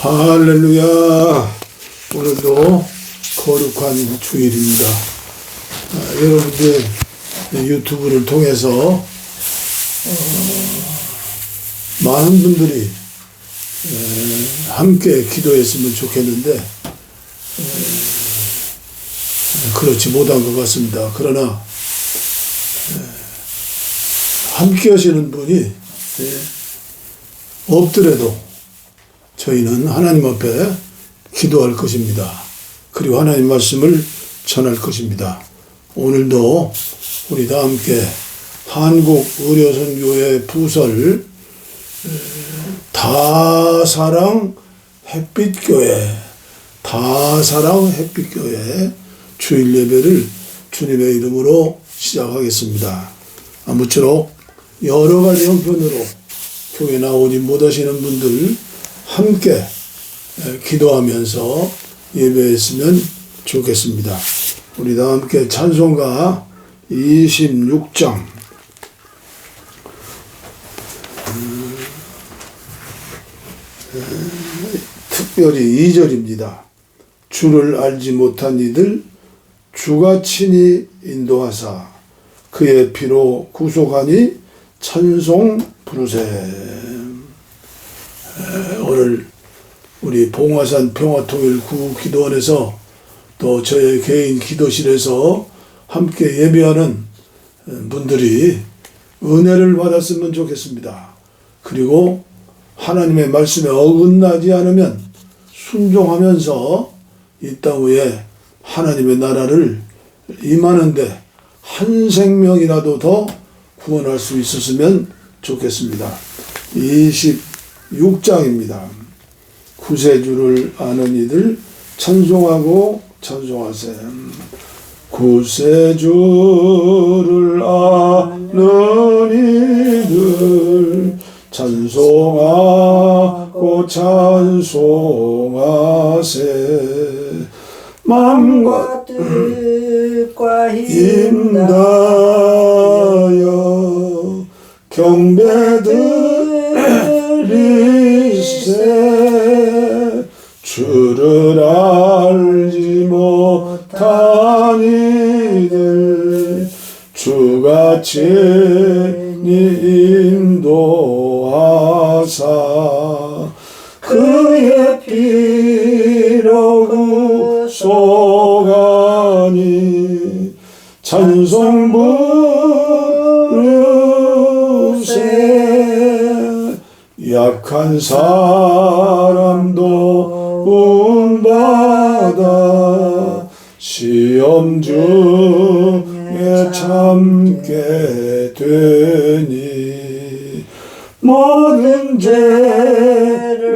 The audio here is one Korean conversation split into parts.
할렐루야. 오늘도 거룩한 주일입니다. 여러분들 유튜브를 통해서 많은 분들이 함께 기도했으면 좋겠는데 그렇지 못한 것 같습니다. 그러나 함께 하시는 분이 없더라도 저희는 하나님 앞에 기도할 것입니다. 그리고 하나님 말씀을 전할 것입니다. 오늘도 우리 다 함께 한국의료선교회 부설 다사랑 햇빛교회 주일 예배를 주님의 이름으로 시작하겠습니다. 아무쪼록 여러 가지 형편으로 교회 나오지 못하시는 분들 함께 기도하면서 예배했으면 좋겠습니다. 우리 다 함께 찬송가 26장 특별히 2절입니다. 주를 알지 못한 이들 주가 친히 인도하사 그의 피로 구속하니 찬송 부르세. 오늘 우리 봉화산 평화통일 구기도원에서 또 저의 개인 기도실에서 함께 예배하는 분들이 은혜를 받았으면 좋겠습니다. 그리고 하나님의 말씀에 어긋나지 않으면 순종하면서 이 땅 위에 하나님의 나라를 임하는데 한 생명이라도 더 구원할 수 있었으면 좋겠습니다. 26장입니다. 구세주를 아는 이들 찬송하고 찬송하세. 구세주를 아는 이들 찬송하고 찬송하세. 마음과 뜻과 힘 다하여 경배드리세. 주를 알지 못한 이들 주가 친히 인도하사 그의 피로 구속하니 찬송 부르세. 약한 사람도 구원받아 시험 중에 참게 되니 모든 죄를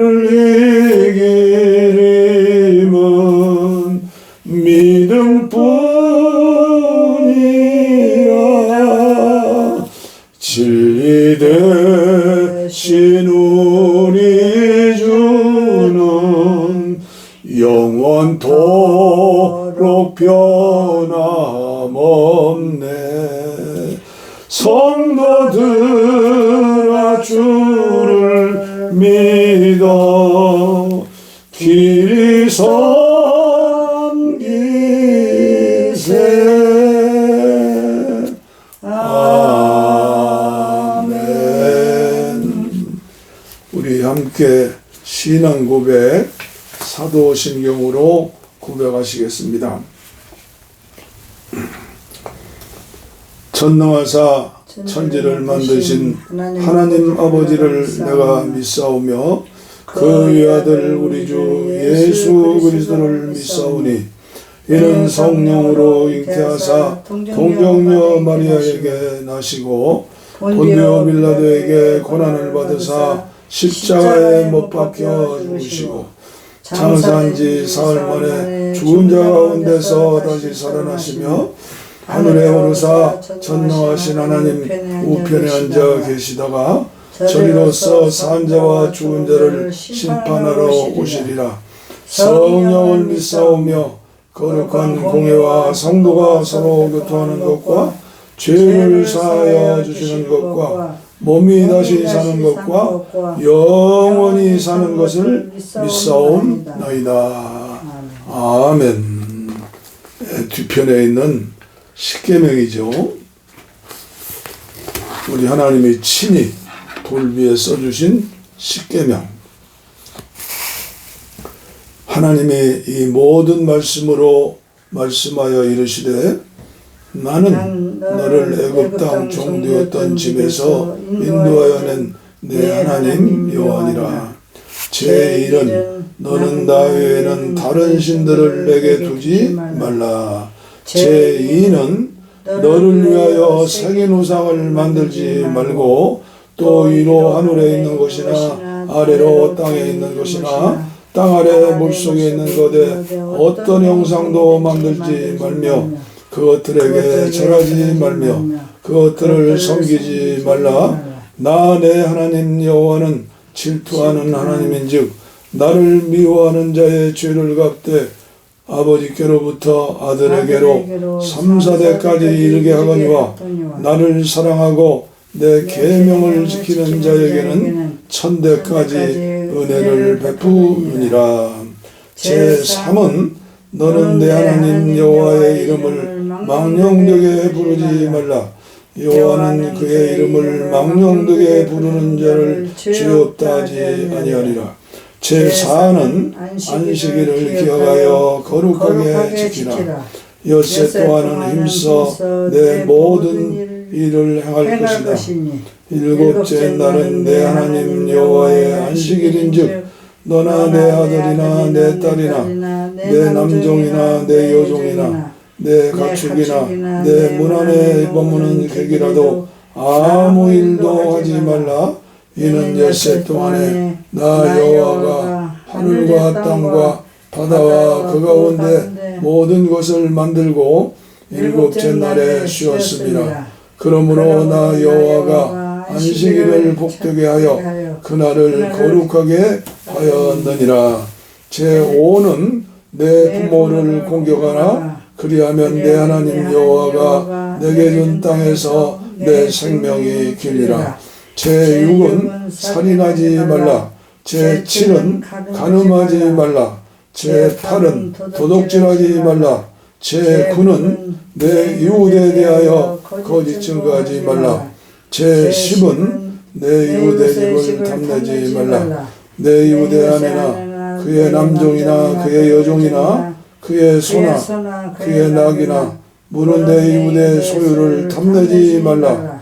이기림은 믿음뿐이라. 진리 되신 우리 주는 영원토록 변함없네. 성도들아 주를 믿어 길이 섬기세. 아멘. 우리 함께 신앙 고백 사도신경으로 고백하시겠습니다. 전능하사 천지를 만드신 하나님 아버지를 내가 믿사오며 그 외아들 우리 주 예수 그리스도를 믿사오니 이는 성령으로 잉태하사 동정녀 마리아에게 나시고 본디오 빌라도에게 고난을 받으사 십자가에 못 박혀 죽으시고 장사한 지 사흘 만에 죽은 자 가운데서 다시 살아나시며 하늘에 오르사 전능하신 하나님 우편에 앉아 계시다가 저리로서 산 자와 죽은 자를 심판하러 오시리라. 성령을 믿사오며 거룩한 공회와 성도가 서로 교통하는 것과 죄를 사하여 주시는 것과 몸이 다시 사는 것과 영원히 사는 것을 믿사옵나이다. 아멘. 뒤편에 있는 십계명이죠. 우리 하나님이 친히 돌 위에 써주신 십계명. 하나님이 이 모든 말씀으로 말씀하여 이르시되 나는 너를 애굽 땅 종되었던 집에서 인도하여 낸 내 하나님 여호와니라. 제1은 너는 나 외에는 다른 신들을 내게 두지 말라. 제2는 너를 위하여 새긴 우상을 만들지 말고 또 위로 하늘에 있는 것이나 아래로 땅에 있는 것이나 땅 아래 물속에 있는 것에 어떤 형상도 만들지 말며 그것들에게 절하지 말며 그것들을 섬기지 말라. 나 내 하나님 여호와는 질투하는 하나님인즉 나를 미워하는 자의 죄를 갚되 아버지께로부터 아들에게로 3, 4대까지 이르게 하거니와 나를 사랑하고 내 계명을 지키는 자에게는 1000대까지 은혜를 베푸느니라. 제3은 너는 내 하나님 여호와의 이름을 망령되게 부르지 말라. 여호와는 그의 이름을 망령되게 부르는 자를 죄 없다 하지 아니하리라. 제4는 안식일을 기억하여 거룩하게 지키라. 엿새 동안은 힘써 내 모든 일을 행할 것이다. 일곱째 날은 내 하나님 여호와의 안식일인즉 너나 내 아들이나 내 딸이나 내 남종이나 내 여종이나 내 가축이나 내 문 안에 머무는 객이라도 아무 일도 하지 말라. 이는 엿새 동안에 나 여호와가 하늘과 땅과 바다와 그 가운데 모든 것을 만들고 일곱째 날에 쉬었습니다. 그러므로 나 여호와가 안식일을 복되게 하여 그날을 거룩하게 하였느니라. 제5는 내 부모를 공경하라. 그리하면 내 하나님 여호와가 내게 준 땅에서 내 생명이 길리라. 제6은 살인하지 말라. 제7은 간음하지 말라. 제8은 도둑질하지 말라. 제9는 내 이웃에 대하여 거짓 증거하지 말라. 제10은 내 이웃의 집을 탐내지 말라. 내 이웃의 아내나 그의 남종이나 그의 여종이나 그의 소나 그의 낙이나 물은 내 이웃의 소유를 탐내지 말라.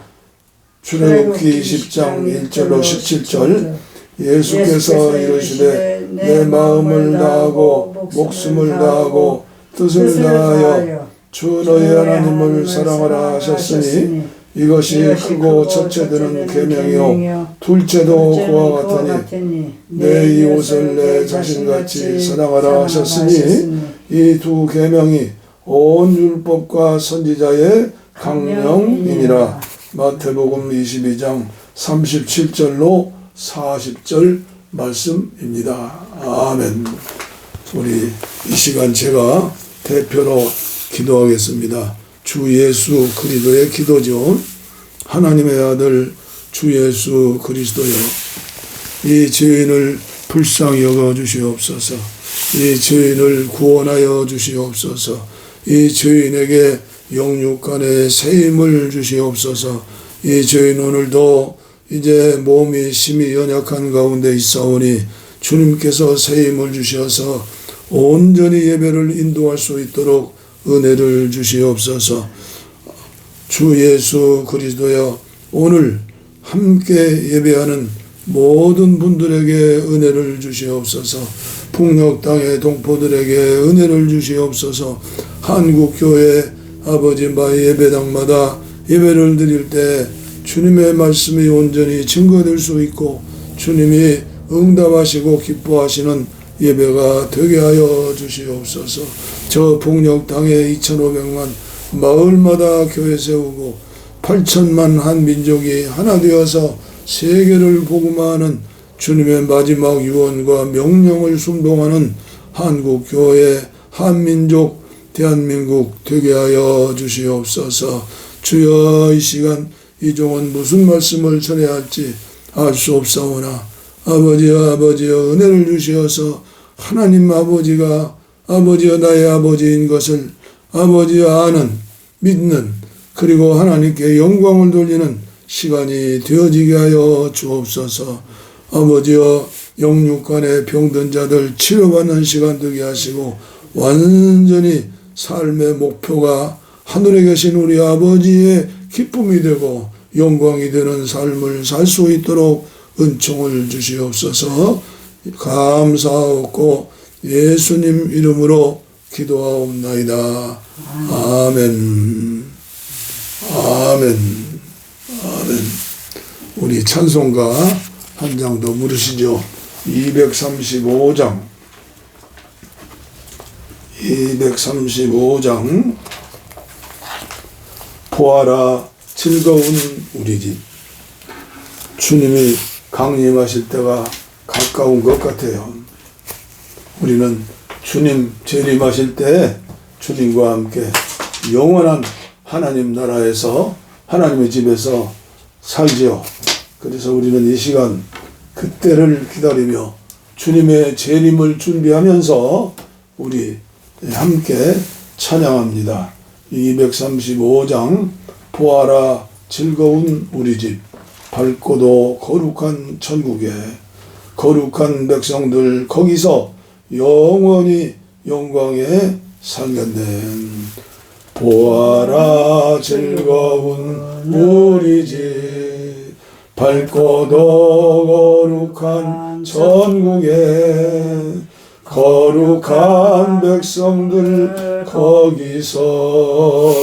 출애굽기 20장 1절로 17절. 예수께서 이르시되 내 마음을 다하고 목숨을 다하고 뜻을 다하여 주 너희 하나님을 사랑하라 하셨으니 이것이 크고 첫째 드는 계명이요 둘째도 그와 같으니 내 이웃을 내 자신같이 사랑하라 하셨으니 이 두 계명이 온 율법과 선지자의 강령이니라. 마태복음 22장 37절로 40절 말씀입니다. 아멘. 우리 이 시간 제가 대표로 기도하겠습니다. 주 예수 그리스도의 기도죠. 하나님의 아들 주 예수 그리스도여, 이 죄인을 불쌍히 여겨 주시옵소서. 이 죄인을 구원하여 주시옵소서. 이 죄인에게 영육간의 새 힘을 주시옵소서. 이 죄인 오늘도 이제 몸이 심히 연약한 가운데 있사오니 주님께서 새 힘을 주셔서 온전히 예배를 인도할 수 있도록 은혜를 주시옵소서. 주 예수 그리스도여, 오늘 함께 예배하는 모든 분들에게 은혜를 주시옵소서. 북녘 땅의 동포들에게 은혜를 주시옵소서. 한국교회 아버지 마의 예배당마다 예배를 드릴 때 주님의 말씀이 온전히 증거될 수 있고 주님이 응답하시고 기뻐하시는 예배가 되게 하여 주시옵소서. 저 북녘 땅에 2,500만 마을마다 교회 세우고 8천만 한 민족이 하나 되어서 세계를 복음화하는 주님의 마지막 유언과 명령을 순종하는 한국교회, 한민족, 대한민국 되게 하여 주시옵소서. 주여, 이 시간 이 종은 무슨 말씀을 전해야 할지 알 수 없사오나 아버지여 은혜를 주시어서 하나님 아버지가 아버지여 나의 아버지인 것을 아버지여 아는 믿는 그리고 하나님께 영광을 돌리는 시간이 되어지게 하여 주옵소서. 아버지여 영육간의 병든 자들 치료받는 시간 되게 하시고 완전히 삶의 목표가 하늘에 계신 우리 아버지의 기쁨이 되고 영광이 되는 삶을 살 수 있도록 은총을 주시옵소서. 감사하고 예수님 이름으로 기도하옵나이다. 아멘. 아멘. 아멘. 우리 찬송가 한 장 더 부르시죠. 235장 235장 보아라 즐거운 우리 집. 주님이 강림하실 때가 가까운 것 같아요. 우리는 주님 재림하실 때 주님과 함께 영원한 하나님 나라에서 하나님의 집에서 살지요. 그래서 우리는 이 시간 그때를 기다리며 주님의 재림을 준비하면서 우리 함께 찬양합니다. 235장 보아라 즐거운 우리 집 밝고도 거룩한 천국에 거룩한 백성들 거기서 영원히 영광에 살겠네. 보아라 즐거운 우리 집 밝고도 거룩한 천국에 거룩한 백성들 거기서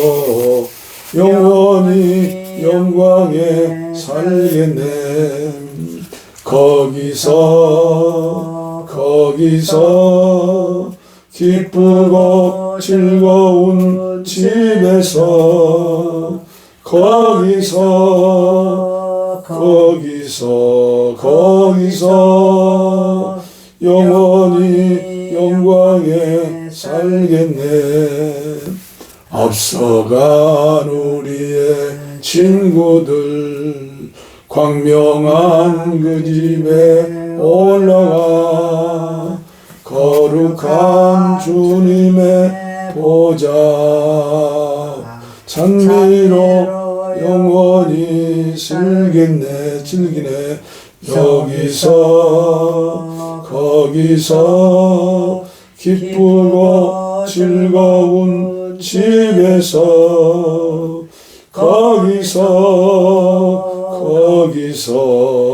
영원히 영광에 살겠네. 거기서 기쁘고 즐거운 집에서 거기서 영원히 영광에 살겠네. 앞서간 우리의 친구들 광명한 그 집에 올라가 거룩한 주님의 보좌 찬미로 영원히 즐기네. 거기서 기쁘고 즐거운 집에서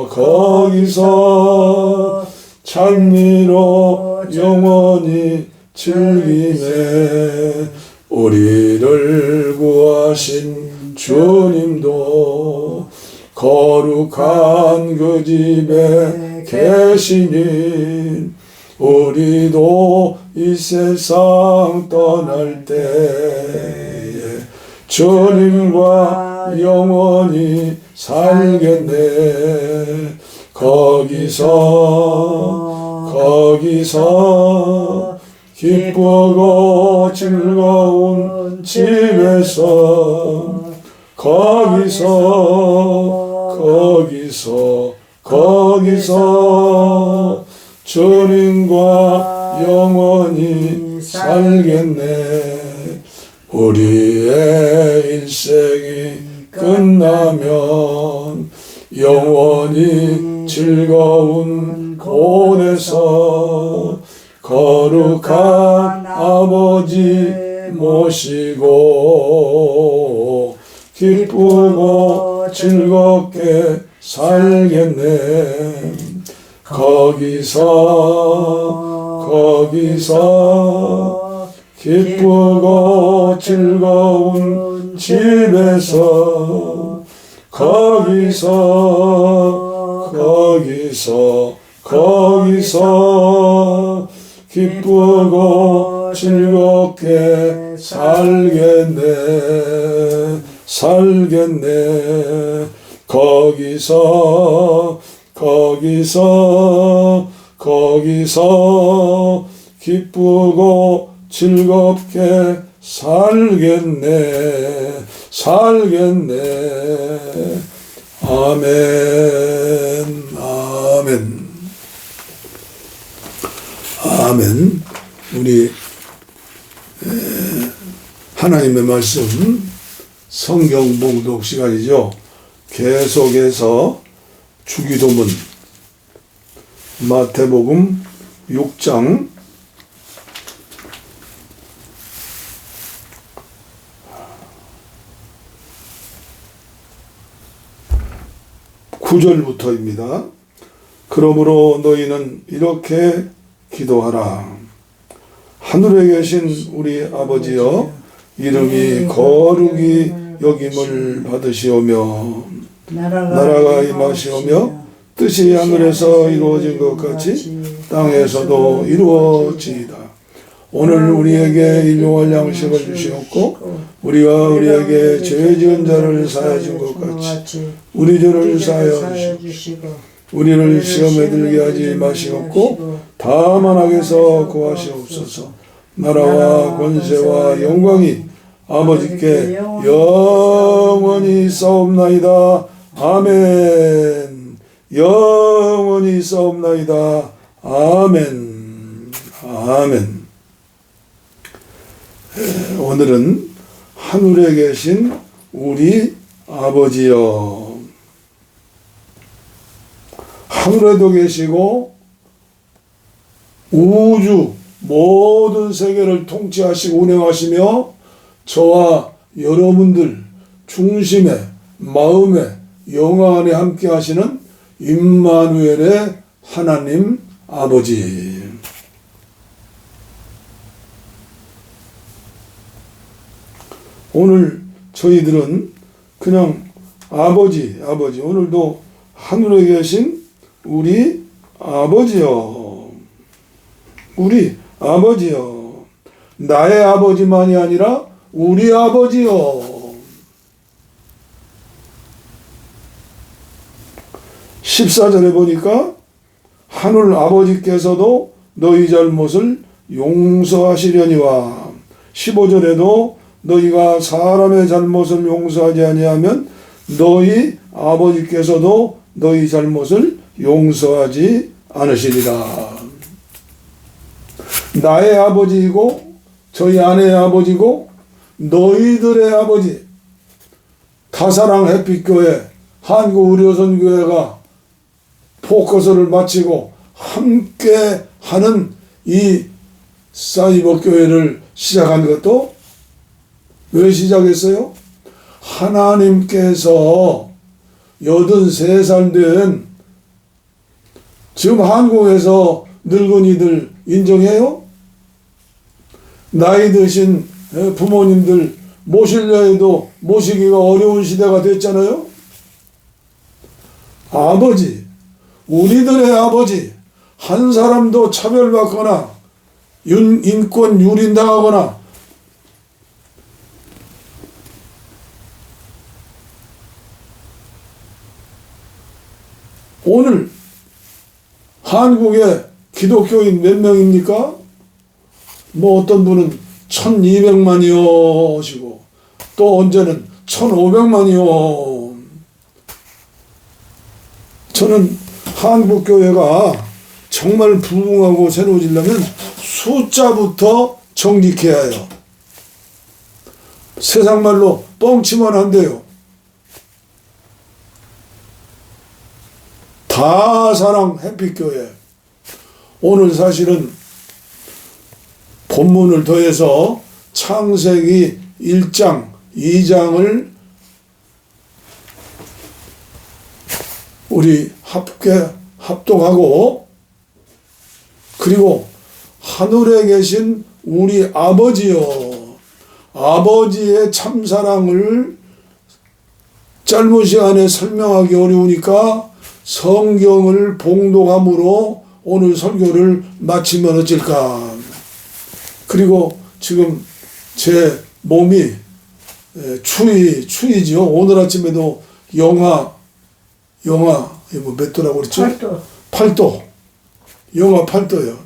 거기서 찬미로 영원히 즐기네. 우리를 구하신 주님도 거룩한 그 집에 계시니 우리도 이 세상 떠날 때에 주님과 영원히 살겠네. 거기서 기쁘고 즐거운 집에서 거기서 주님과 영원히 살겠네. 우리의 일생이 끝나면 영원히 즐거운 곳에서 거룩한 아버지 모시고 기쁘고 즐겁게 살겠네. 거기서 기쁘고 즐거운 집에서 거기서 기쁘고 즐겁게 살겠네. 거기서 기쁘고 즐겁게 살겠네 살겠네. 아멘 아멘 아멘. 우리 하나님의 말씀 성경 봉독 시간이죠. 계속해서 주기도문 마태복음 6장 9절부터입니다. 그러므로 너희는 이렇게 기도하라. 하늘에 계신 우리 아버지여, 이름이 거룩히 여김을 받으시오며 나라가 임하시오며 뜻이 하늘에서 이루어진 것 같이 땅에서도 이루어지이다. 오늘 우리에게 일용할 양식을 주시옵고 우리가 우리에게 죄 지은 자를 사하여 준 것 같이 우리 죄를 사하여 주시고 우리를 시험에 들게 하지 마시옵고 다만 악에서 구하시옵소서. 나라와 권세와 영광이 아버지께 영원히 있사옵나이다. 아멘. 영원히 있사옵나이다. 아멘. 아멘. 오늘은 하늘에 계신 우리 아버지여, 하늘에도 계시고 우주 모든 세계를 통치하시고 운행하시며 저와 여러분들 중심에 마음에 영화 안에 함께 하시는 임마누엘의 하나님 아버지. 오늘 저희들은 그냥 아버지 오늘도 하늘에 계신 우리 아버지요, 우리 아버지요, 나의 아버지만이 아니라 우리 아버지요. 14절에 보니까 하늘 아버지께서도 너희 잘못을 용서하시려니와, 15절에도 너희가 사람의 잘못을 용서하지 아니하면 너희 아버지께서도 너희 잘못을 용서하지 않으시리라. 나의 아버지이고 저희 아내의 아버지고 너희들의 아버지, 다사랑 햇빛교회 한국의료선교회가 포커스를 마치고 함께 하는 이 사이버교회를 시작한 것도 왜 시작했어요? 하나님께서 83살 된 지금 한국에서 늙은이들 인정해요? 나이 드신 부모님들 모시려 해도 모시기가 어려운 시대가 됐잖아요. 아버지, 우리들의 아버지, 한 사람도 차별받거나 인권 유린당하거나 오늘 한국에 기독교인 몇 명입니까? 뭐 어떤 분은 1200만이요 하시고 또 언제는 1500만이요. 저는 한국교회가 정말 부흥하고 새로워지려면 숫자부터 정직해야 해요. 세상 말로 뻥치면 안 돼요. 다사랑 햇빛교회. 오늘 사실은 본문을 더해서 창세기 1장, 2장을 우리 합독하고 그리고 하늘에 계신 우리 아버지여, 아버지의 참사랑을 짧은 시간에 설명하기 어려우니까 성경을 봉독함으로 오늘 설교를 마치면 어쩔까. 그리고 지금 제 몸이 추위죠. 오늘 아침에도 영하 뭐 몇 도라고 그랬죠? 8도. 영하 8도요.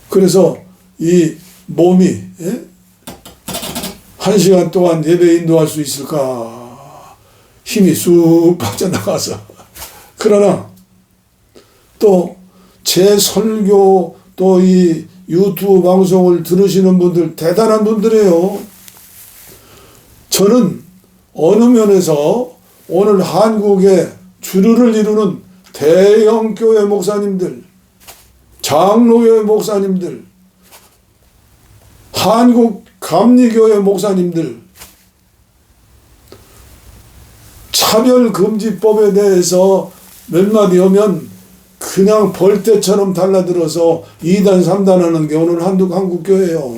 그래서 이 몸이, 예? 1시간 동안 예배 인도할 수 있을까? 힘이 쑥 빠져나가서. 그러나 또 제 설교 또 이 유튜브 방송을 들으시는 분들 대단한 분들이에요. 저는 어느 면에서 오늘 한국의 주류를 이루는 대형 교회 목사님들, 장로교회 목사님들, 한국 감리교회 목사님들, 차별금지법에 대해서 몇 마디 하면 그냥 벌떼처럼 달라들어서 2단 3단 하는 게 오늘 한국 교회예요.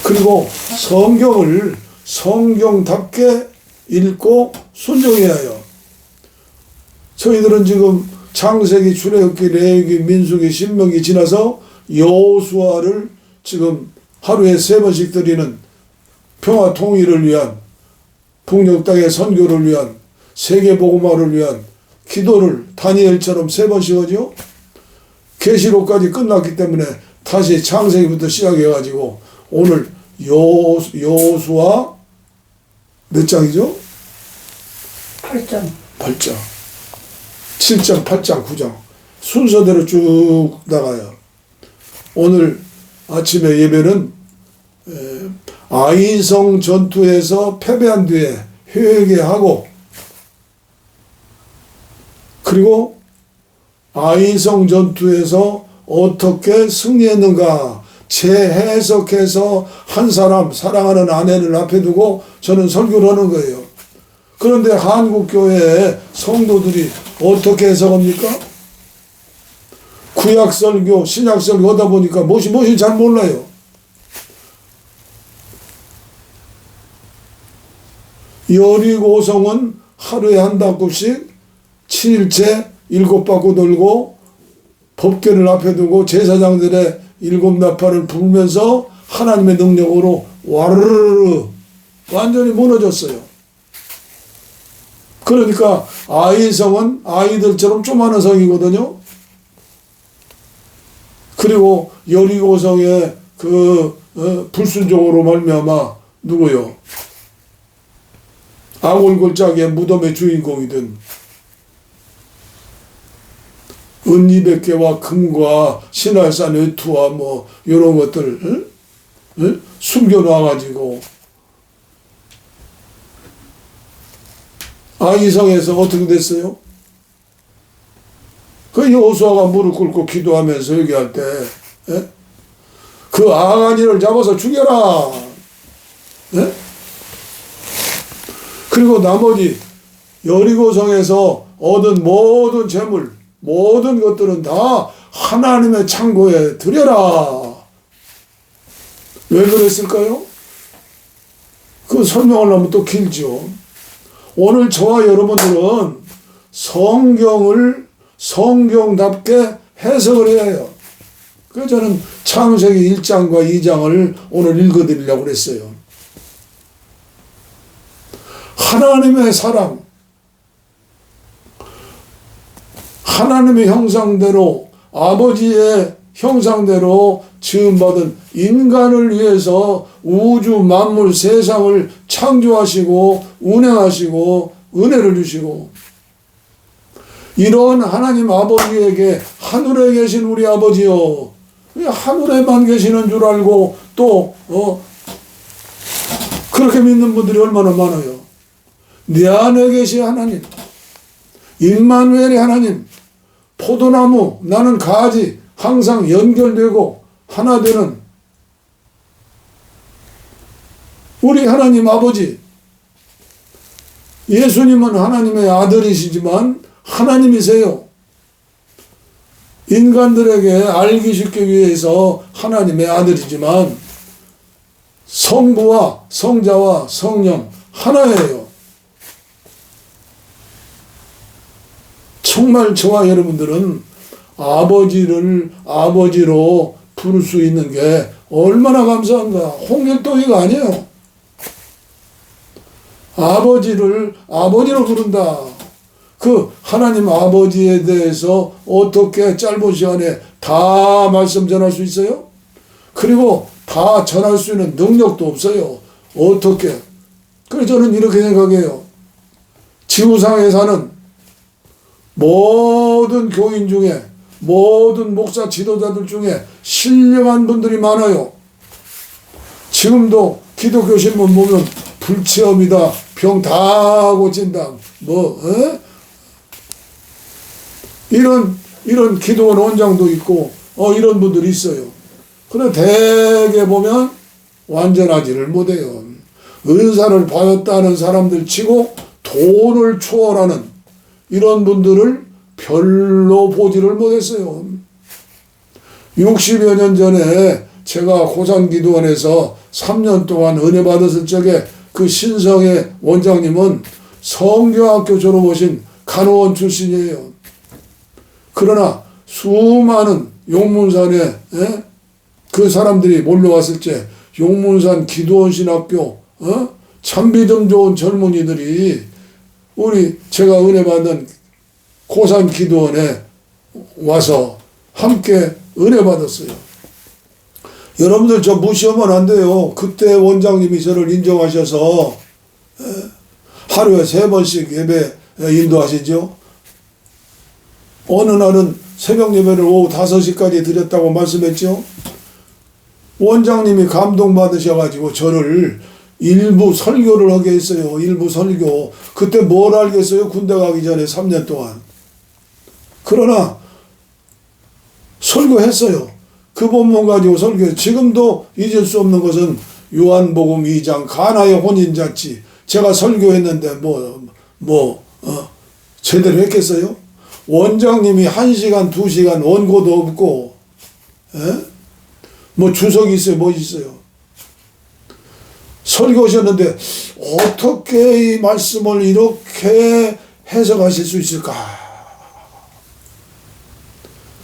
그리고 성경을 성경답게 읽고 순종해야 해요. 저희들은 지금 창세기, 출애굽기, 레위기, 민수기, 신명기 지나서 여호수아를 지금 하루에 3번씩 드리는 평화 통일을 위한, 북녘 땅의 선교를 위한, 세계 복음화를 위한 기도를 다니엘처럼 3번씩 하죠. 계시록까지 끝났기 때문에 다시 창세기부터 시작해가지고 오늘 여호수아 몇 장이죠? 8장. 8장. 7장, 8장, 9장. 순서대로 쭉 나가요. 오늘 아침에 예배는 아이성 전투에서 패배한 뒤에 회개하고, 그리고 아이성 전투에서 어떻게 승리했는가 재해석해서 한 사람, 사랑하는 아내를 앞에 두고 저는 설교를 하는 거예요. 그런데 한국교회의 성도들이 어떻게 해석합니까? 구약설교, 신약설교 하다 보니까 무엇이 잘 몰라요. 여리고성은 하루에 한 바퀴씩 7일째 7바퀴 돌고 법궤를 앞에 두고 제사장들의 7나팔을 불면서 하나님의 능력으로 와르르 완전히 무너졌어요. 그러니까 아이성은 아이들처럼 조그마한 성이거든요. 그리고 여리고성의 불순종으로 말미암아 누구요? 아골골짜기의 무덤의 주인공이든 은 200개와 금과 신할산 외투와 뭐 이런 것들 숨겨놔가지고 아이성에서 어떻게 됐어요? 그 여호수아가 무릎 꿇고 기도하면서 얘기할 때 그 아가니를 잡아서 죽여라. 그리고 나머지 여리고성에서 얻은 모든 재물, 모든 것들은 다 하나님의 창고에 드려라. 왜 그랬을까요? 그 설명을 하면 또 길죠. 오늘 저와 여러분들은 성경을 성경답게 해석을 해야 해요. 그래서 저는 창세기 1장과 2장을 오늘 읽어드리려고 그랬어요. 하나님의 사랑, 하나님의 형상대로, 아버지의 형상대로 지음받은 인간을 위해서 우주 만물 세상을 창조하시고 운행하시고 은혜를 주시고, 이런 하나님 아버지에게 하늘에 계신 우리 아버지요, 하늘에만 계시는 줄 알고 또 그렇게 믿는 분들이 얼마나 많아요. 내 안에 계신 하나님, 임마누엘의 하나님, 포도나무, 나는 가지, 항상 연결되고 하나 되는 우리 하나님 아버지. 예수님은 하나님의 아들이시지만 하나님이세요. 인간들에게 알기 쉽기 위해서 하나님의 아들이지만 성부와 성자와 성령 하나예요. 정말 저와 여러분들은 아버지를 아버지로 부를 수 있는 게 얼마나 감사한가. 홍길동이가 아니에요. 아버지를 아버지로 부른다. 그 하나님 아버지에 대해서 어떻게 짧은 시간에 다 말씀 전할 수 있어요? 그리고 다 전할 수 있는 능력도 없어요. 어떻게? 그래서 저는 이렇게 생각해요. 지구상에 사는 모든 교인 중에, 모든 목사 지도자들 중에 신령한 분들이 많아요. 지금도 기독교 신문 보면 불치염이다, 병 다 고친다, 이런 기도원 원장도 있고, 이런 분들이 있어요. 그런데 대개 보면 완전하지를 못해요. 은사를 받았다는 사람들 치고 돈을 초월하는 이런 분들을 별로 보지를 못했어요. 60여 년 전에 제가 고산기도원에서 3년 동안 은혜 받았을 적에 그 신성의 원장님은 성교학교 졸업하신 간호원 출신이에요. 그러나 수많은 용문산에 그 사람들이 몰려왔을 때 용문산 기도원 신학교 참 믿음 좋은 젊은이들이 제가 은혜 받는 고산 기도원에 와서 함께 은혜 받았어요. 여러분들 저 무시하면 안 돼요. 그때 원장님이 저를 인정하셔서 하루에 3번씩 예배 인도하시죠. 어느 날은 새벽 예배를 오후 5시까지 드렸다고 말씀했죠. 원장님이 감동받으셔가지고 저를 일부 설교를 하게 했어요. 일부 설교. 그때 뭘 알겠어요? 군대 가기 전에 3년 동안. 그러나 설교했어요. 그 본문 가지고 설교해요. 지금도 잊을 수 없는 것은 요한복음 2장 가나의 혼인잔치. 제가 설교했는데 제대로 했겠어요? 원장님이 1시간 2시간 원고도 없고 주석이 있어요? 뭐 있어요? 설교하셨는데 어떻게 이 말씀을 이렇게 해석하실 수 있을까?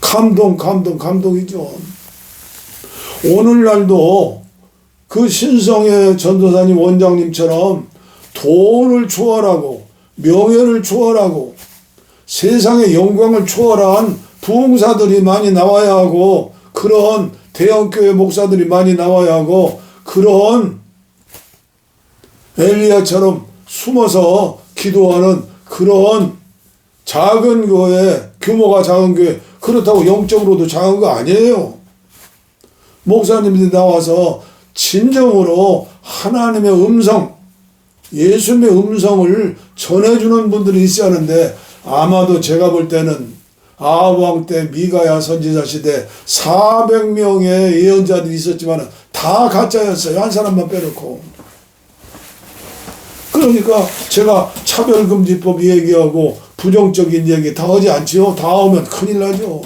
감동이죠. 오늘날도 그 신성의 전도사님 원장님처럼 돈을 초월하고 명예를 초월하고 세상의 영광을 초월한 부흥사들이 많이 나와야 하고, 그런 대형교회 목사들이 많이 나와야 하고, 그런 엘리야처럼 숨어서 기도하는 그런 작은 교회, 규모가 작은 교회, 그렇다고 영적으로도 작은 거 아니에요. 목사님들이 나와서 진정으로 하나님의 음성, 예수님의 음성을 전해주는 분들이 있어야 하는데, 아마도 제가 볼 때는 아합왕 때 미가야 선지자 시대 400명의 예언자들이 있었지만 다 가짜였어요. 한 사람만 빼놓고. 그러니까 제가 차별금지법 얘기하고 부정적인 얘기 다 하지 않지요. 다 하면 큰일 나죠.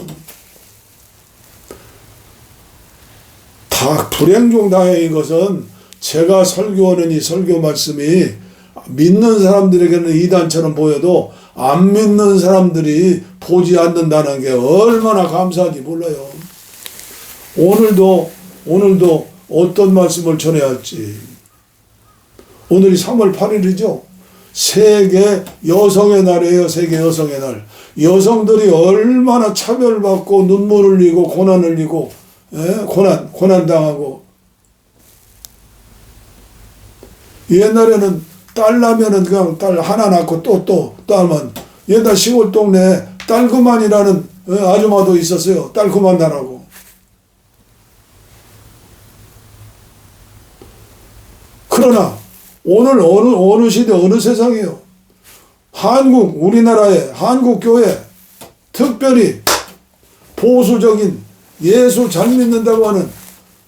다 불행 중 다행인 것은 제가 설교하는 이 설교 말씀이 믿는 사람들에게는 이단처럼 보여도 안 믿는 사람들이 보지 않는다는 게 얼마나 감사한지 몰라요. 오늘도 어떤 말씀을 전해야 할지. 오늘이 3월 8일이죠. 세계 여성의 날이에요. 세계 여성의 날. 여성들이 얼마나 차별받고 눈물 흘리고 고난 흘리고 고난당하고. 옛날에는 딸 나면은 그냥 딸 하나 낳고 또 하면, 옛날 시골 동네에 딸그만이라는 아줌마도 있었어요. 딸그만 나라고. 그러나 오늘 어느 시대 어느 세상이에요. 우리나라의 한국교회, 특별히 보수적인 예수 잘 믿는다고 하는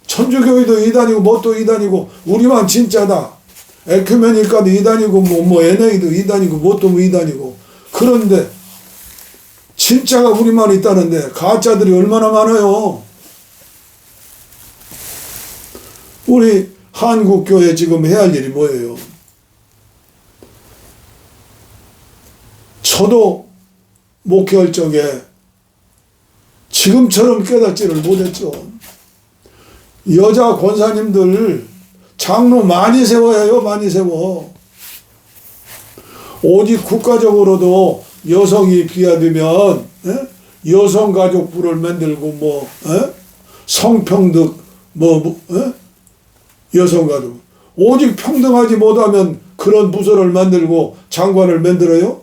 천주교회도 이단이고 뭣도 이단이고 우리만 진짜다. 에큐메니카도 이단이고 NA도 이단이고 뭣도 이단이고. 그런데 진짜가 우리만 있다는데 가짜들이 얼마나 많아요. 우리 한국교회 지금 해야 할 일이 뭐예요? 저도 목회할 적에 지금처럼 깨닫지를 못했죠. 여자 권사님들 장로 많이 세워야 해요. 많이 세워. 오직 국가적으로도 여성이 비하되면 여성가족부를 만들고 성평등 여성과도 오직 평등하지 못하면 그런 부서를 만들고 장관을 만들어요?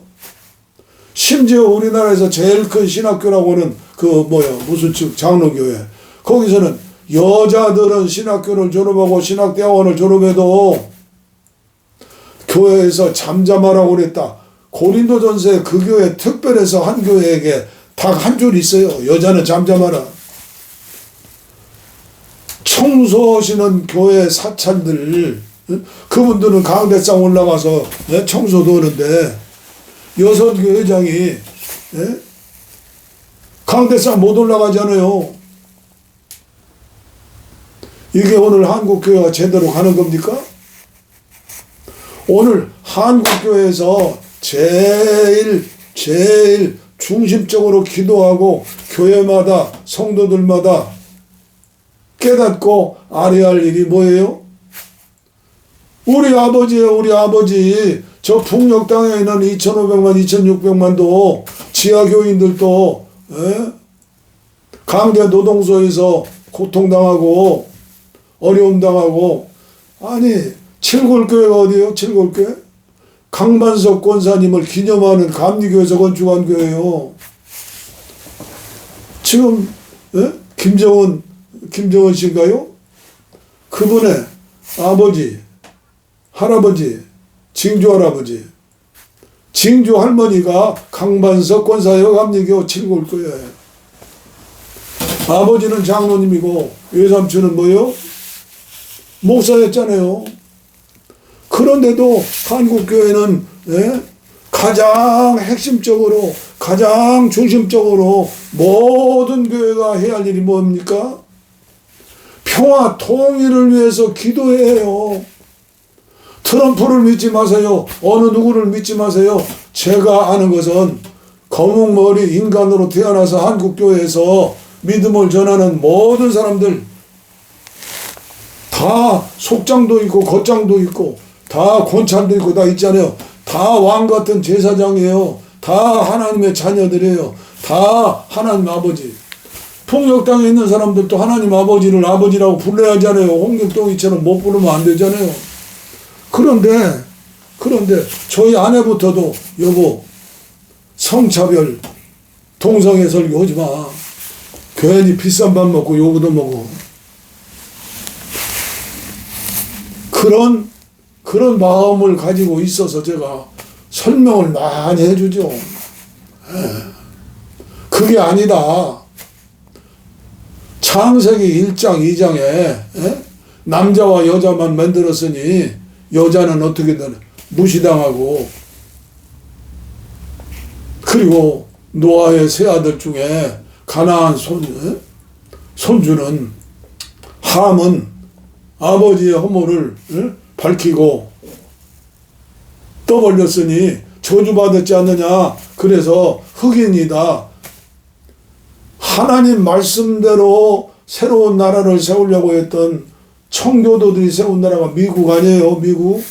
심지어 우리나라에서 제일 큰 신학교라고는 무슨 즉 장로교회, 거기서는 여자들은 신학교를 졸업하고 신학대학원을 졸업해도 교회에서 잠잠하라고 그랬다. 고린도전서에 그 교회 특별해서 한 교회에게 딱 한 줄 있어요. 여자는 잠잠하라. 청소하시는 교회 사찰들, 그분들은 강대상 올라가서 청소도 하는데 여성 교회장이 강대상 못 올라가잖아요. 이게 오늘 한국교회가 제대로 가는 겁니까? 오늘 한국교회에서 제일 중심적으로 기도하고 교회마다 성도들마다 깨닫고 아뢰할 일이 뭐예요? 우리 아버지예요. 우리 아버지. 저 북녘 땅에 있는 2,500만 2,600만도 지하교인들도 강제 노동소에서 고통당하고 어려움 당하고, 아니 칠골교회가 어디예요? 칠골교회? 강만석 권사님을 기념하는 감리교에서 건축한 교회예요. 지금 김정은 씨인가요? 그분의 아버지, 할아버지, 징조 할아버지, 징조 할머니가 강만석 권사예요. 감리교 칠골교회. 아버지는 장로님이고 외삼촌은 뭐예요? 목사였잖아요. 그런데도 한국교회는 가장 핵심적으로, 가장 중심적으로 모든 교회가 해야 할 일이 뭡니까? 평화 통일을 위해서 기도해요. 트럼프를 믿지 마세요. 어느 누구를 믿지 마세요. 제가 아는 것은 거북머리 인간으로 태어나서 한국교회에서 믿음을 전하는 모든 사람들 다 속장도 있고 겉장도 있고 다 권찰도 있고 다 있잖아요. 다 왕같은 제사장이에요. 다 하나님의 자녀들이에요. 다 하나님 아버지. 풍력 땅에 있는 사람들도 하나님 아버지를 아버지라고 불러야 하잖아요. 홍길동이처럼 못 부르면 안 되잖아요. 그런데 저희 아내부터도 여보 성차별 동성애 설교하지 마. 괜히 비싼 밥 먹고 요거도 먹어. 그런 마음을 가지고 있어서 제가 설명을 많이 해주죠. 그게 아니다. 창세기 1장 2장에 남자와 여자만 만들었으니 여자는 어떻게든 무시당하고, 그리고 노아의 세 아들 중에 가나안 손주는 함은 아버지의 허물을 밝히고 떠벌렸으니 저주받았지 않느냐. 그래서 흑인이다. 하나님 말씀대로 새로운 나라를 세우려고 했던 청교도들이 세운 나라가 미국 아니에요. 미국.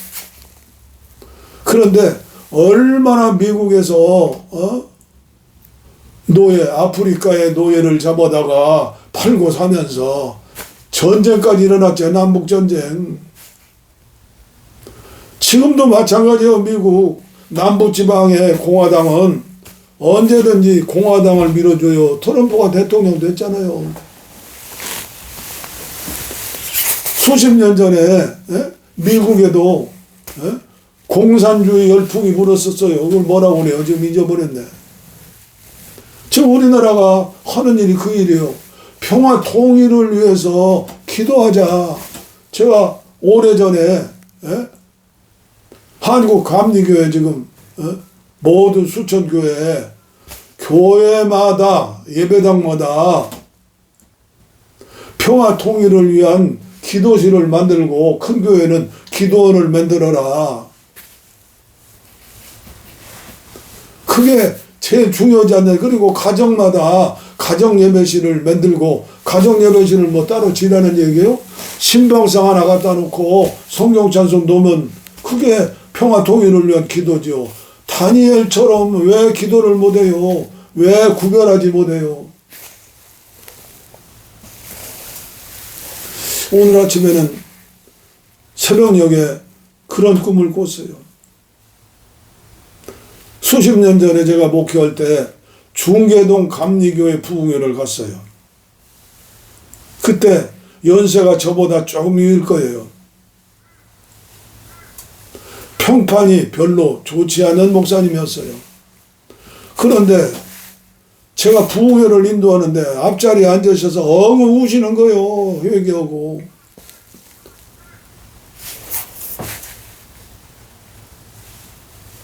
그런데 얼마나 미국에서 아프리카의 노예를 잡아다가 팔고 사면서 전쟁까지 일어났죠. 남북전쟁. 지금도 마찬가지예요. 미국 남부지방의 공화당은 언제든지 공화당을 밀어줘요. 트럼프가 대통령 됐잖아요. 수십 년 전에 미국에도 공산주의 열풍이 불었었어요. 그걸 뭐라고 그래요? 지금 잊어버렸네. 지금 우리나라가 하는 일이 그 일이에요. 평화 통일을 위해서 기도하자. 제가 오래전에 한국 감리교회 지금 모든 수천 교회마다 예배당마다 평화 통일을 위한 기도실을 만들고, 큰 교회는 기도원을 만들어라. 그게 제일 중요하지 않나요? 그리고 가정마다 가정 예배실을 만들고, 가정 예배실을 뭐 따로 지라는 얘기예요? 신방상 하나 갖다 놓고 성경 찬송 놓으면 그게 평화 통일을 위한 기도죠. 다니엘처럼 왜 기도를 못해요? 왜 구별하지 못해요? 오늘 아침에는 새벽녘에 그런 꿈을 꿨어요. 수십 년 전에 제가 목회할 때 중계동 감리교회 부흥회를 갔어요. 그때 연세가 저보다 조금 위일 거예요. 평판이 별로 좋지 않은 목사님이었어요. 그런데 제가 부흥회를 인도하는데 앞자리에 앉으셔서 엉엉 우시는 거예요. 회개하고.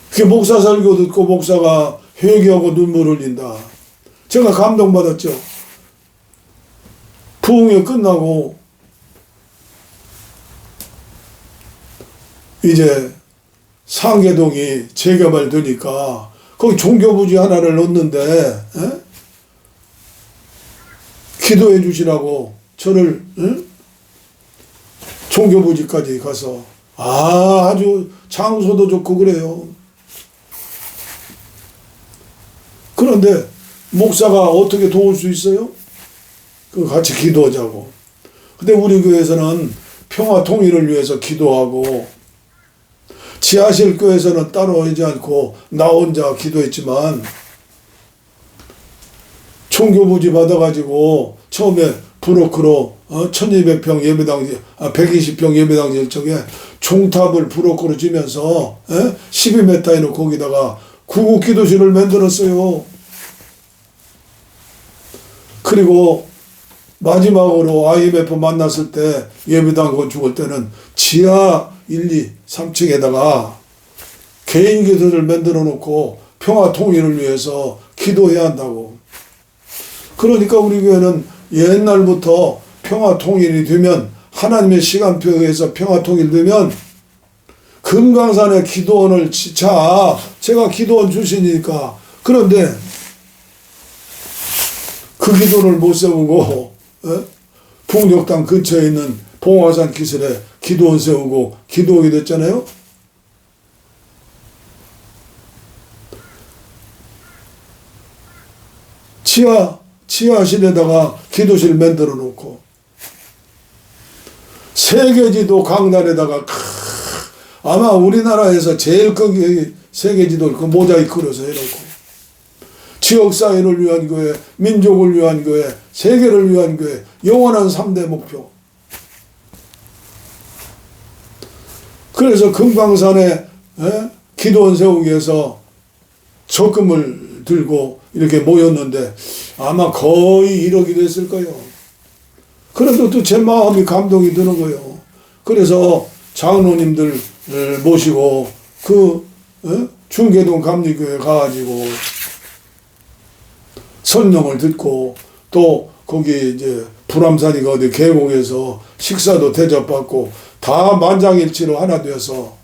그게 목사 설교 듣고 목사가 회개하고 눈물 흘린다. 제가 감동받았죠. 부흥회 끝나고 이제 상계동이 재개발되니까 거기 종교부지 하나를 넣는데 기도해 주시라고 저를 종교부지까지 가서 아주 장소도 좋고 그래요. 그런데 목사가 어떻게 도울 수 있어요? 같이 기도하자고. 근데 우리 교회에서는 평화 통일을 위해서 기도하고 지하실 교회에서는 따로 하지 않고 나 혼자 기도했지만 총교부지 받아가지고 처음에 브로커로 1200평 예배당 120평 예배당 일정에 종탑을 브로커로 지면서 12m 에는 거기다가 구국 기도실을 만들었어요. 그리고 마지막으로 IMF 만났을 때 예배당 건축할 때는 지하 1, 2, 3층에다가 개인 기도를 만들어 놓고 평화 통일을 위해서 기도해야 한다고. 그러니까 우리 교회는 옛날부터 평화 통일이 되면 하나님의 시간표에 의해서 평화 통일되면 금강산에 기도원을 제가 기도원 출신이니까. 그런데 그 기도를 못 세우고 풍력당 근처에 있는 봉화산 기슬에 기도원 세우고 기도하게 됐잖아요. 지하실에다가 기도실 만들어 놓고 세계지도 강단에다가 아마 우리나라에서 제일 큰 세계지도를 그 모자이크로서 해놓고 지역사회를 위한 교회, 민족을 위한 교회, 세계를 위한 교회, 영원한 3대 목표. 그래서 금강산에 기도원 세우기 위해서 적금을 들고 이렇게 모였는데 아마 거의 1억이 됐을 거예요. 그래도 또 제 마음이 감동이 드는 거예요. 그래서 장로님들 모시고 중계동 감리교회 가가지고 설명을 듣고 또 거기 이제 불암산이가 어디 계곡에서 식사도 대접받고 다 만장일치로 하나 되어서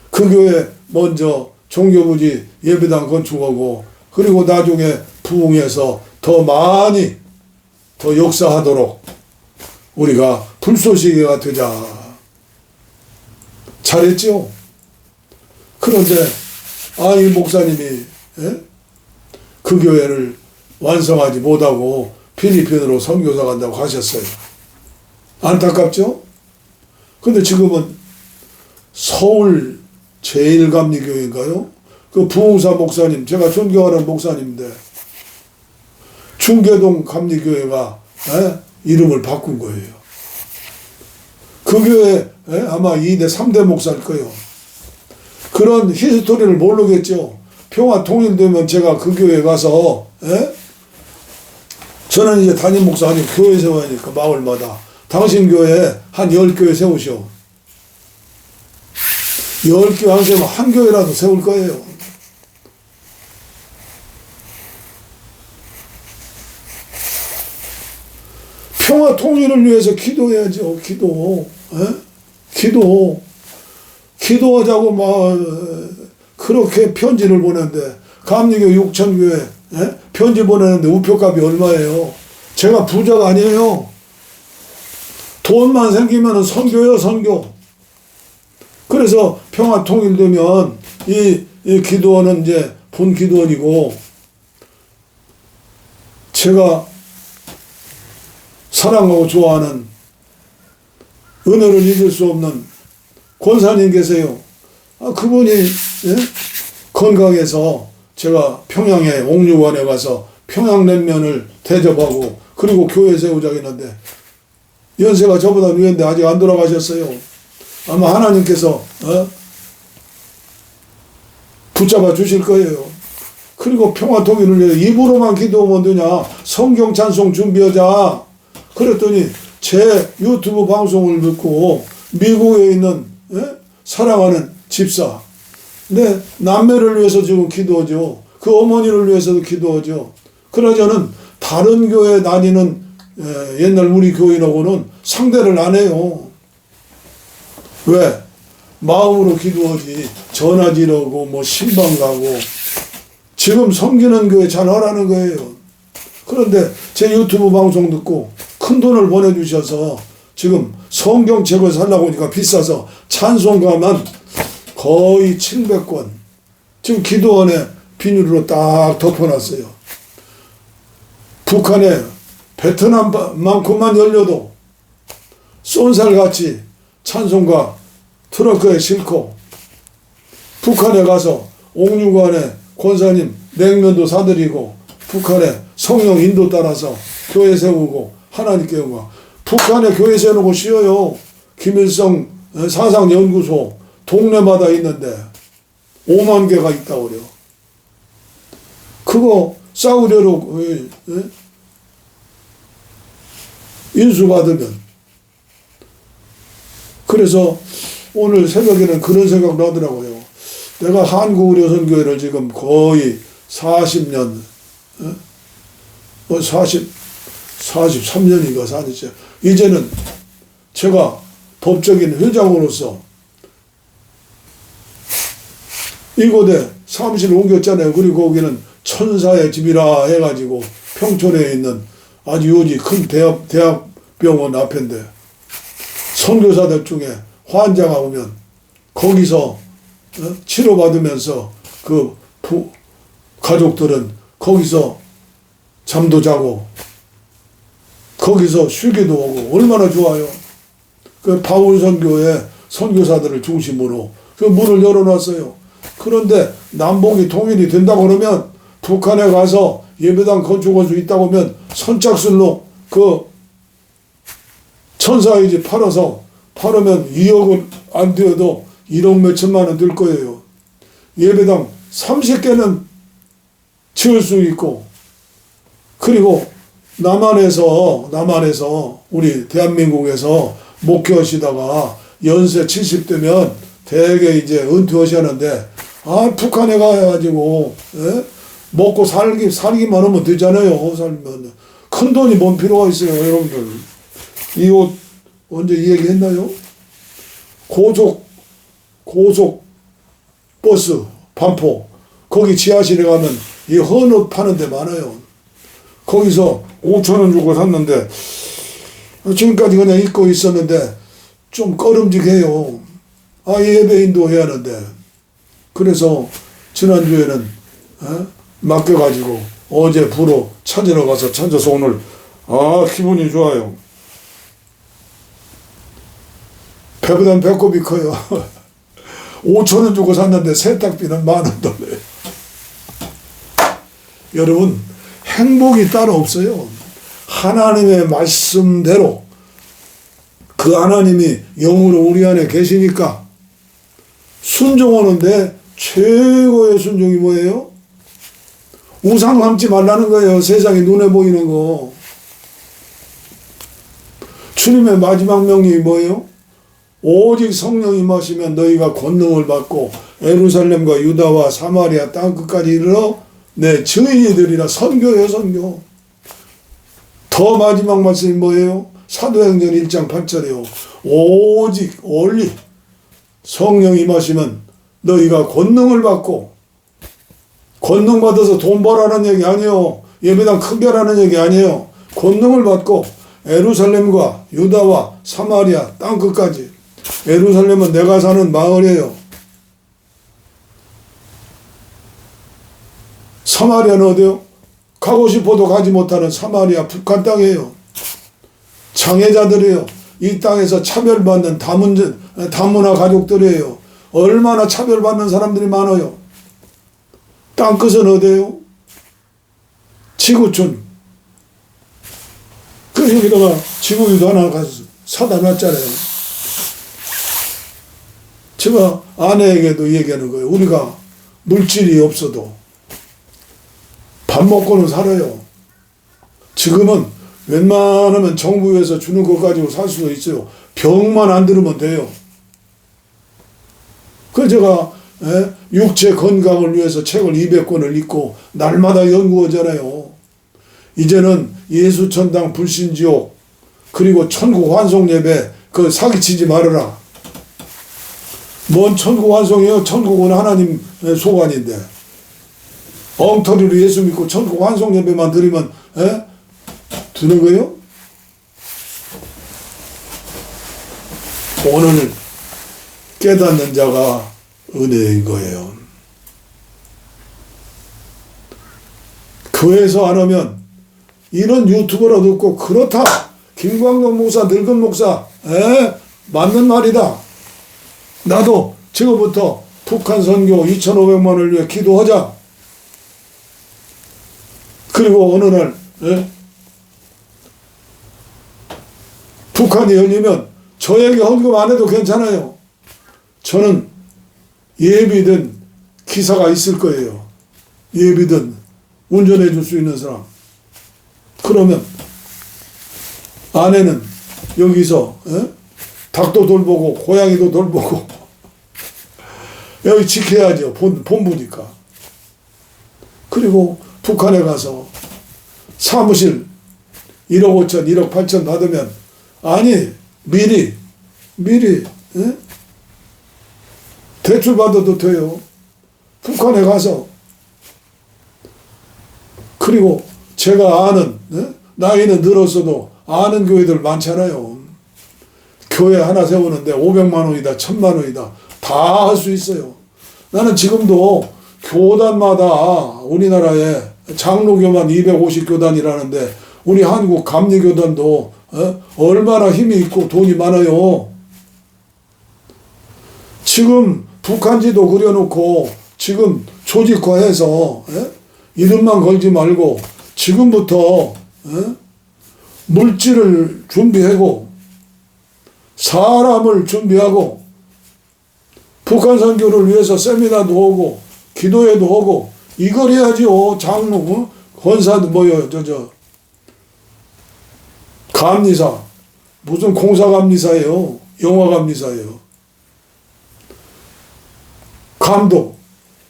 그 교회 먼저 종교부지 예배당 건축하고 그리고 나중에 부흥해서 더 많이 더 역사하도록 우리가 불쏘시개가 되자. 잘했죠? 그런데 이 목사님이 그 교회를 완성하지 못하고 필리핀으로 선교사 간다고 하셨어요. 안타깝죠? 근데 지금은 서울 제1감리교회인가요? 그 부흥사 목사님, 제가 존경하는 목사님인데 중계동 감리교회가 이름을 바꾼 거예요. 그 교회 아마 2대 3대 목사일 거예요. 그런 히스토리를 모르겠죠. 평화 통일되면 제가 그 교회에 가서 저는 이제 담임 목사 아니고 교회 세워야 하니까 마을마다 당신 교회에 한 10교회 세우시오. 10교회 안 세우면 한 교회라도 세울 거예요. 평화 통일을 위해서 기도해야죠. 기도하자고 막 그렇게 편지를 보냈는데 감리교 6,000교회 편지 보내는데 우표값이 얼마예요? 제가 부자가 아니에요. 돈만 생기면 선교요, 선교. 그래서 평화 통일되면 이 기도원은 이제 본 기도원이고 제가 사랑하고 좋아하는 은혜를 잊을 수 없는 권사님 계세요. 그분이 건강해서 제가 평양에 옥류관에 가서 평양냉면을 대접하고 그리고 교회 세우자고 했는데 연세가 저보다 위인데 아직 안 돌아가셨어요. 아마 하나님께서 붙잡아 주실 거예요. 그리고 평화통일을 위해 입으로만 기도하면 되냐? 성경 찬송 준비하자. 그랬더니 제 유튜브 방송을 듣고 미국에 있는 사랑하는 집사, 내 남매를 위해서 지금 기도하죠. 그 어머니를 위해서도 기도하죠. 그러자는 다른 교회 다니는 옛날 우리 교인하고는 상대를 안 해요. 왜? 마음으로 기도하지 전화지르고 뭐 신방 가고 지금 섬기는 교회 잘 하라는 거예요. 그런데 제 유튜브 방송 듣고 큰 돈을 보내주셔서 지금 성경책을 살라고 하니까 비싸서 찬송가만 거의 700권 지금 기도원에 비닐로 딱 덮어놨어요. 북한에 베트남만큼만 열려도 쏜살같이 찬송가 트러크에 싣고 북한에 가서 옥류관에 권사님 냉면도 사드리고 북한에 성령 인도 따라서 교회 세우고 하나님께 영광. 북한에 교회 세우고 쉬워요. 김일성 사상연구소 동네마다 있는데 5만 개가 있다고 그래요. 그거 싸우려고 인수받으면. 그래서 오늘 새벽에는 그런 생각 나더라고요. 내가 한국의료선교회를 지금 거의 40년, 43년인가 사니까 이제는 제가 법적인 회장으로서 이곳에 사무실을 옮겼잖아요. 그리고 거기는 천사의 집이라 해가지고 평촌에 있는 아주 요지 큰 대학병원 앞인데 선교사들 중에 환자가 오면 거기서 치료받으면서 그 가족들은 거기서 잠도 자고 거기서 쉬기도 하고 얼마나 좋아요. 그 바울 선교회 선교사들을 중심으로 그 문을 열어놨어요. 그런데 남북이 통일이 된다고 그러면 북한에 가서 예배당 건축할 수 있다고 하면 선착순으로 그 천사의 집 팔으면 2억은 안 되어도 1억 몇천만 원 들 거예요. 예배당 30개는 지을 수 있고 그리고 남한에서 우리 대한민국에서 목회하시다가 연세 70대면 대개 이제 은퇴하시는데 북한에 가가지고 먹고 살기만 하면 되잖아요. 살면 큰 돈이 뭔 필요가 있어요. 여러분들 이 옷 언제 이 얘기 했나요? 고속 버스 반포 거기 지하실에 가면 이 헌옷 파는 데 많아요. 거기서 5,000원 주고 샀는데 지금까지 그냥 입고 있었는데 좀 꺼름직해요. 예배인도 해야 하는데 그래서 지난주에는 맡겨가지고 어제 부로 찾으러 가서 찾아서 오늘 기분이 좋아요. 배보단 배꼽이 커요. 5,000원 주고 샀는데 세탁비는 10,000원 dol래요. 여러분 행복이 따로 없어요. 하나님의 말씀대로 그 하나님이 영으로 우리 안에 계시니까 순종하는데 최고의 순종이 뭐예요? 우상 삼지 말라는 거예요. 세상에 눈에 보이는 거. 주님의 마지막 명령이 뭐예요? 오직 성령이 임하시면 너희가 권능을 받고 예루살렘과 유다와 사마리아 땅끝까지 이르러 내 증인이 되리라. 선교예요, 선교. 더 마지막 말씀이 뭐예요? 사도행전 1장 8절이요. 오직 only 성령이 임하시면 너희가 권능을 받고, 권능 받아서 돈 벌라는 얘기 아니에요. 예배당 크게 하라는 얘기 아니에요. 권능을 받고 예루살렘과 유다와 사마리아 땅끝까지. 예루살렘은 내가 사는 마을이에요. 사마리아는 어디요? 가고 싶어도 가지 못하는 사마리아 북한 땅이에요. 장애자들이에요. 이 땅에서 차별받는 다문화 가족들이에요. 얼마나 차별받는 사람들이 많아요. 땅끝은 어디예요? 지구촌. 그 여기다가 지구유도 하나 가서 사다 놨잖아요. 제가 아내에게도 얘기하는 거예요. 우리가 물질이 없어도 밥 먹고는 살아요. 지금은 웬만하면 정부에서 주는 것 가지고 살 수도 있어요. 병만 안 들으면 돼요. 그래서 제가 육체 건강을 위해서 책을 200권을 읽고 날마다 연구하잖아요. 이제는 예수천당 불신지옥 그리고 천국 환송예배 그 사기치지 말아라. 뭔 천국 환송이에요? 천국은 하나님 소관인데 엉터리로 예수 믿고 천국 환송예배만 드리면 드는 거예요? 오늘 깨닫는 자가 은혜인 거예요. 교회에서 안 하면 이런 유튜브로 듣고 그렇다. 김광동 목사 늙은 목사 맞는 말이다. 나도 지금부터 북한 선교 2,500만을 위해 기도하자. 그리고 어느 날 북한이 열리면 저에게 헌금 안 해도 괜찮아요. 저는 예비된 기사가 있을 거예요. 예비된 운전해 줄 수 있는 사람. 그러면 아내는 여기서 닭도 돌보고 고양이도 돌보고 여기 지켜야죠. 본부니까. 그리고 북한에 가서 사무실 1억 5천 1억 8천 받으면 아니 미리 대출 받아도 돼요. 북한에 가서. 그리고 제가 아는 나이는 늘었어도 아는 교회들 많잖아요. 교회 하나 세우는데 500만 원이다 1000만 원이다 다 할 수 있어요. 나는 지금도 교단마다 우리나라에 장로교만 250교단이라는데 우리 한국 감리교단도 얼마나 힘이 있고 돈이 많아요. 지금 북한지도 그려놓고 지금 조직화해서 이름만 걸지 말고 지금부터 물질을 준비하고 사람을 준비하고 북한 선교를 위해서 세미나도 오고 기도회도 오고 이걸 해야지요. 장로 권사도 감리사 무슨 공사감리사예요. 영화감리사예요. 감독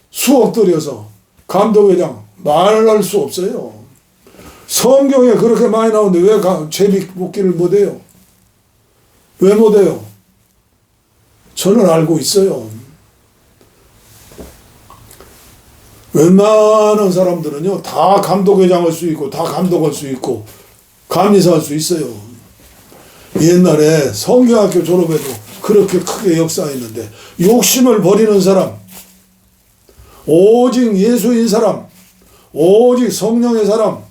수억 들여서 감독회장 말할 수 없어요. 성경에 그렇게 많이 나오는데 왜 제비 뽑기를 못해요? 왜 못해요? 저는 알고 있어요. 웬만한 사람들은요 다 감독회장 할 수 있고 다 감독할 수 있고 감리사 할 수 있어요. 옛날에 성경학교 졸업해도 그렇게 크게 역사했는데 욕심을 버리는 사람 오직 예수인 사람 오직 성령의 사람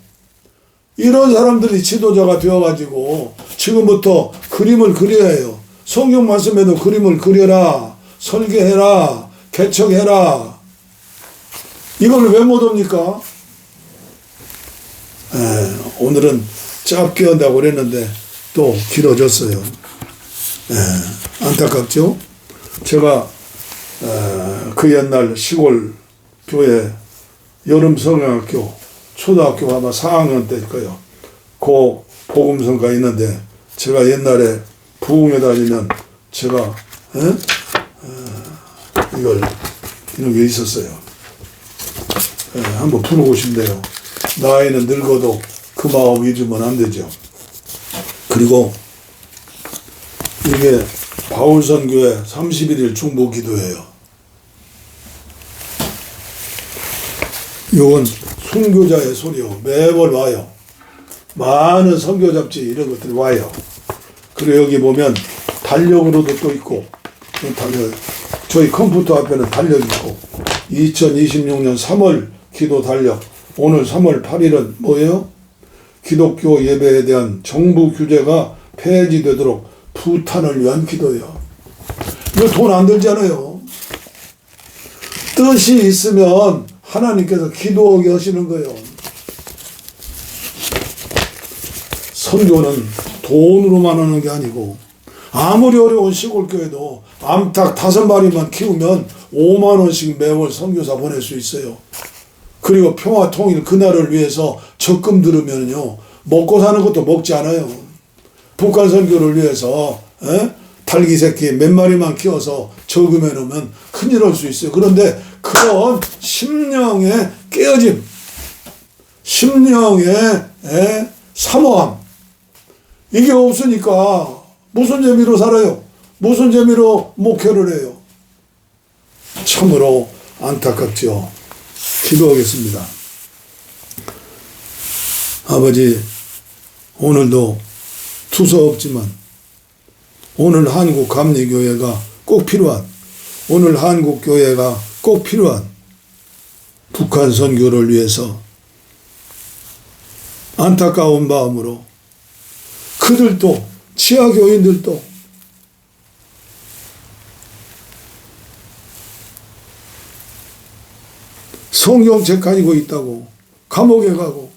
이런 사람들이 지도자가 되어가지고 지금부터 그림을 그려야 해요. 성경 말씀에도 그림을 그려라 설계해라 개척해라 이걸 왜 못합니까? 오늘은 짧게 한다고 그랬는데 또 길어졌어요. 안타깝죠? 제가 그 옛날 시골 교회 여름 성형학교 초등학교 아마 4학년 때일 거예요. 그 복음성가 있는데 제가 옛날에 부흥회 다니면 제가 이런 게 있었어요. 한번 부르고 싶네요. 나이는 늙어도 그 마음 잊으면 안 되죠. 그리고 이게 바울선교회 31일 중보 기도예요. 이건 순교자의 소리요. 매번 와요. 많은 선교 잡지 이런 것들이 와요. 그리고 여기 보면 달력으로도 또 있고 저희 컴퓨터 앞에는 달력 있고 2026년 3월 기도 달력 오늘 3월 8일은 뭐예요? 기독교 예배에 대한 정부 규제가 폐지되도록 부탄을 위한 기도예요. 이거 돈 안 들잖아요. 뜻이 있으면 하나님께서 기도하게 하시는 거예요. 선교는 돈으로만 하는 게 아니고, 아무리 어려운 시골교회도 암탉 5마리만 키우면 5만 원씩 매월 선교사 보낼 수 있어요. 그리고 평화 통일 그날을 위해서 적금 들으면요, 먹고 사는 것도 먹지 않아요. 북한 선교를 위해서 닭이 새끼 몇 마리만 키워서 적금해 놓으면 큰일 날 수 있어요. 그런데 그런 심령의 깨어짐, 심령의 사모함, 이게 없으니까 무슨 재미로 살아요? 무슨 재미로 목회를 해요? 참으로 안타깝죠. 기도하겠습니다. 아버지, 오늘도 투서 없지만 오늘 한국 감리교회가 꼭 필요한, 오늘 한국 교회가 꼭 필요한 북한 선교를 위해서 안타까운 마음으로 그들도, 치아교인들도 성경책 가지고 있다고 감옥에 가고,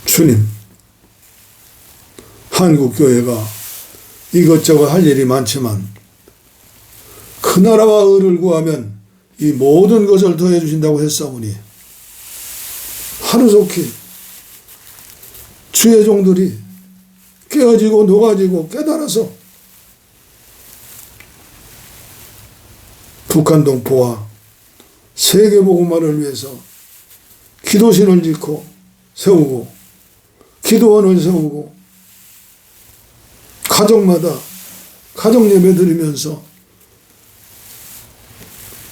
주님, 한국교회가 이것저것 할 일이 많지만 그 나라와 의를 구하면 이 모든 것을 더해 주신다고 했사오니, 하루속히 주의 종들이 깨어지고 녹아지고 깨달아서 북한 동포와 세계복음화를 위해서 기도신을 짓고 세우고, 기도원을 세우고, 가정마다 가정 예배 드리면서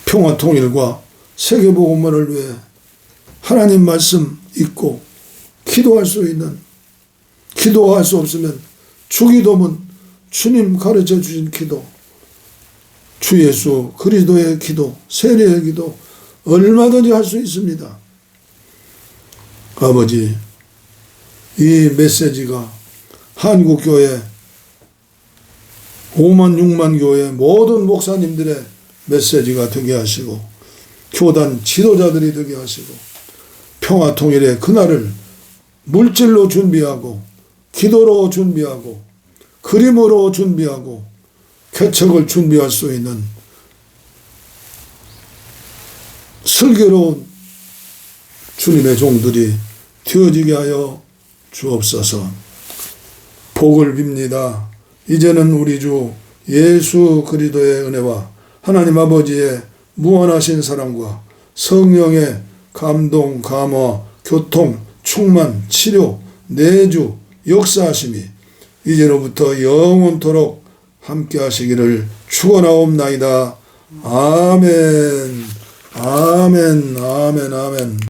평화 통일과 세계복음화를 위해 하나님 말씀 읽고 기도할 수 있는, 기도할 수 없으면 주기도문, 주님 가르쳐 주신 기도, 주 예수 그리스도의 기도, 세례의 기도 얼마든지 할 수 있습니다. 아버지, 이 메시지가 한국교회 5만 6만 교회 모든 목사님들의 메시지가 되게 하시고, 교단 지도자들이 되게 하시고, 평화 통일의 그날을 물질로 준비하고, 기도로 준비하고, 그림으로 준비하고, 개척을 준비할 수 있는 슬기로운 주님의 종들이 되어지게 하여 주옵소서. 복을 빕니다. 이제는 우리 주 예수 그리스도의 은혜와 하나님 아버지의 무한하신 사랑과 성령의 감동, 감화, 교통, 충만, 치료, 내주, 역사하심이 이제로부터 영원토록 함께 하시기를 축원하옵나이다. 아멘. 아멘. 아멘. 아멘.